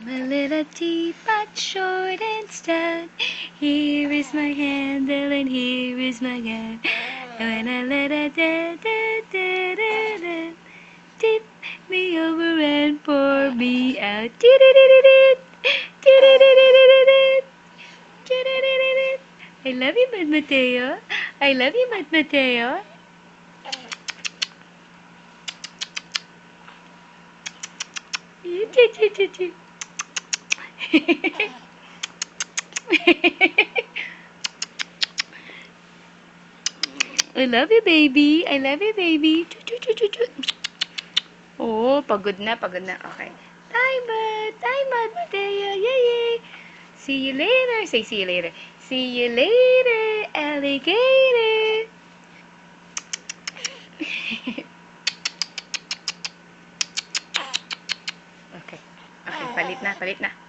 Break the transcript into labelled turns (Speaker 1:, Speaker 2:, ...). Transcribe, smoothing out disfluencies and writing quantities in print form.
Speaker 1: I'm a little teapot, short and stout. Here is my handle and here is my gun. And when I let it tip me over and pour me out. I love you, Mad Mateo. I love you, Mad Mateo. I love you, baby. I love you, baby. Oh, pagod na, pagod na. Okay. Time, Mad Mateo. Yay, yay. See you later. Say, see you later. See you later, alligator. Okay. Okay, palit na, palit na.